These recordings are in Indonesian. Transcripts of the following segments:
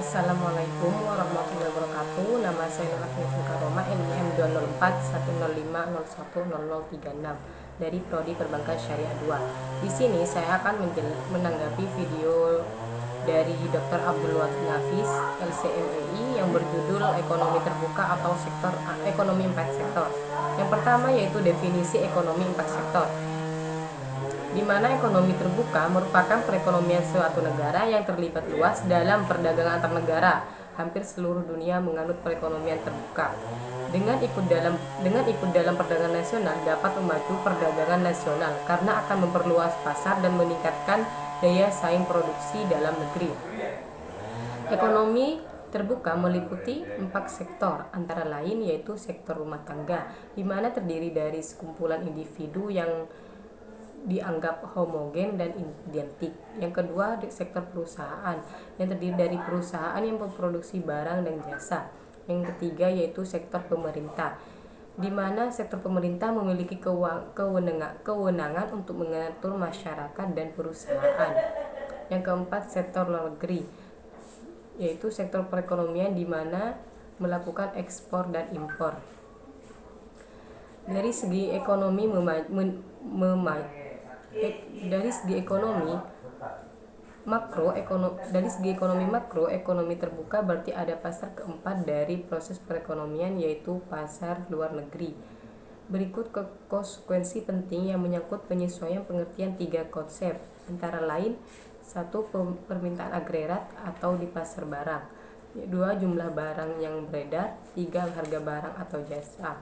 Assalamualaikum warahmatullahi wabarakatuh. Nama saya Nurul Karoma, NIM 204 105 01 0036 dari Prodi Perbankan Syariah 2. Di sini saya akan menanggapi video dari Dr. Abdul Wahid Nafis, LCMEI, yang berjudul Ekonomi Terbuka atau Sektor Ekonomi 4 Sektor. Yang pertama yaitu definisi ekonomi 4 sektor, di mana ekonomi terbuka merupakan perekonomian suatu negara yang terlibat luas dalam perdagangan antar negara. Hampir seluruh dunia menganut perekonomian terbuka. Dengan ikut dalam perdagangan nasional dapat memacu perdagangan nasional karena akan memperluas pasar dan meningkatkan daya saing produksi dalam negeri. Ekonomi terbuka meliputi 4 sektor, antara lain yaitu sektor rumah tangga, di mana terdiri dari sekumpulan individu yang dianggap homogen dan identik. Yang kedua, sektor perusahaan yang terdiri dari perusahaan yang memproduksi barang dan jasa. Yang ketiga yaitu sektor pemerintah, di mana sektor pemerintah memiliki kewenangan untuk mengatur masyarakat dan perusahaan. Yang keempat, sektor luar negeri, yaitu sektor perekonomian di mana melakukan ekspor dan impor. Dari segi ekonomi makro, ekonomi terbuka berarti ada pasar keempat dari proses perekonomian, yaitu pasar luar negeri. Berikut konsekuensi penting yang menyangkut penyesuaian pengertian 3 konsep, antara lain: 1. Permintaan agregat atau di pasar barang. 2. Jumlah barang yang beredar. 3. Harga barang atau jasa.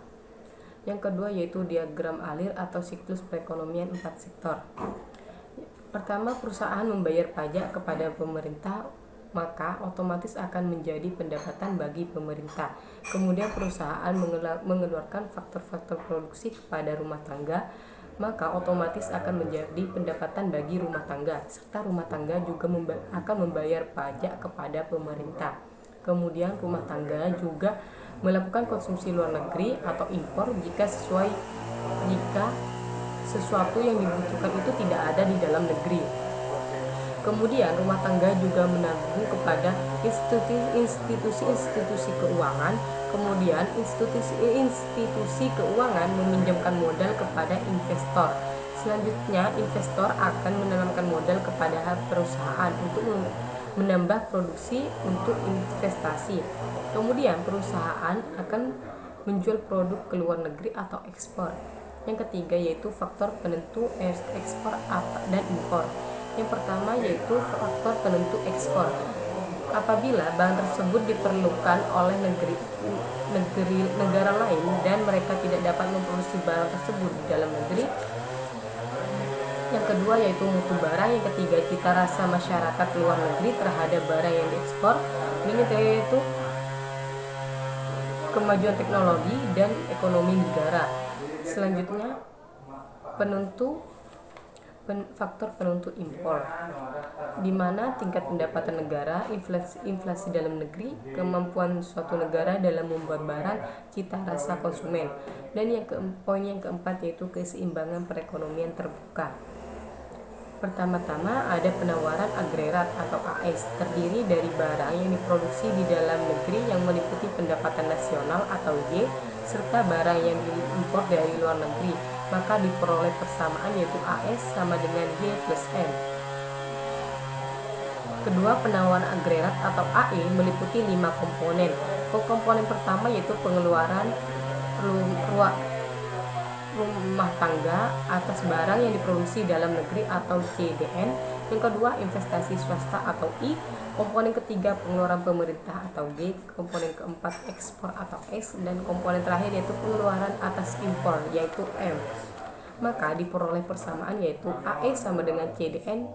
Yang kedua yaitu diagram alir atau siklus perekonomian 4 sektor. Pertama, perusahaan membayar pajak kepada pemerintah, maka otomatis akan menjadi pendapatan bagi pemerintah. Kemudian perusahaan mengeluarkan faktor-faktor produksi kepada rumah tangga, maka otomatis akan menjadi pendapatan bagi rumah tangga, serta rumah tangga juga akan membayar pajak kepada pemerintah. Kemudian rumah tangga juga melakukan konsumsi luar negeri atau impor jika sesuatu yang dibutuhkan itu tidak ada di dalam negeri. Kemudian rumah tangga juga menabung kepada institusi keuangan. Kemudian institusi keuangan meminjamkan modal kepada investor. Selanjutnya, investor akan menanamkan modal kepada perusahaan untuk menambah produksi untuk investasi. Kemudian perusahaan akan menjual produk ke luar negeri atau ekspor. Yang ketiga yaitu faktor penentu ekspor dan impor. Yang pertama yaitu faktor penentu ekspor. Apabila barang tersebut diperlukan oleh negara lain dan mereka tidak dapat memproduksi barang tersebut di dalam negeri. Yang kedua yaitu mutu barang. Yang ketiga, cita rasa masyarakat luar negeri terhadap barang yang diekspor. Ini yaitu kemajuan teknologi dan ekonomi negara. Selanjutnya, faktor penentu impor, di mana tingkat pendapatan negara, inflasi dalam negeri, kemampuan suatu negara dalam membuat barang, cita rasa konsumen. Dan poin yang keempat yaitu keseimbangan perekonomian terbuka. Pertama-tama ada penawaran agregat atau AS, terdiri dari barang yang diproduksi di dalam negeri yang meliputi pendapatan nasional atau Y, serta barang yang diimpor dari luar negeri, maka diperoleh persamaan yaitu AS sama dengan Y plus M. Kedua, penawaran agregat atau AE meliputi 5 komponen. Komponen pertama yaitu pengeluaran rumah tangga atas barang yang diproduksi dalam negeri atau CDN. Yang kedua, investasi swasta atau I. Komponen ketiga, pengeluaran pemerintah atau G. Komponen keempat, ekspor atau X. Dan komponen terakhir yaitu pengeluaran atas impor yaitu M. Maka diperoleh persamaan yaitu AE sama dengan CDN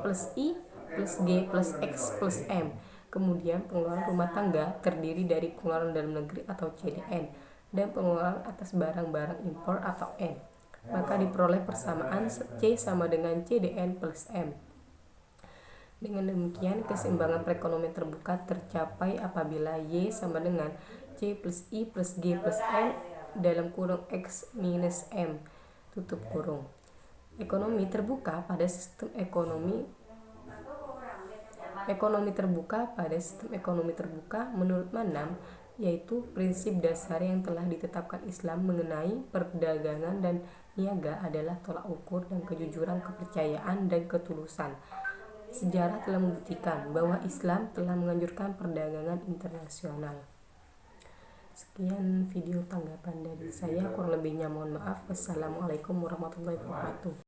plus I plus G plus X plus M. Kemudian pengeluaran rumah tangga terdiri dari pengeluaran dalam negeri atau CDN dan pengeluaran atas barang-barang impor atau N. Maka diperoleh persamaan C sama dengan CDN plus M. Dengan demikian, keseimbangan perekonomian terbuka tercapai apabila Y sama dengan C plus I plus G plus M dalam kurung X minus M tutup kurung. Ekonomi terbuka pada sistem ekonomi Ekonomi terbuka. Pada sistem ekonomi terbuka, menurut Manam, yaitu prinsip dasar yang telah ditetapkan Islam mengenai perdagangan dan niaga adalah tolak ukur dan kejujuran, kepercayaan, dan ketulusan. Sejarah telah membuktikan bahwa Islam telah menganjurkan perdagangan internasional. Sekian video tanggapan dari saya, kurang lebihnya mohon maaf. Wassalamualaikum warahmatullahi wabarakatuh.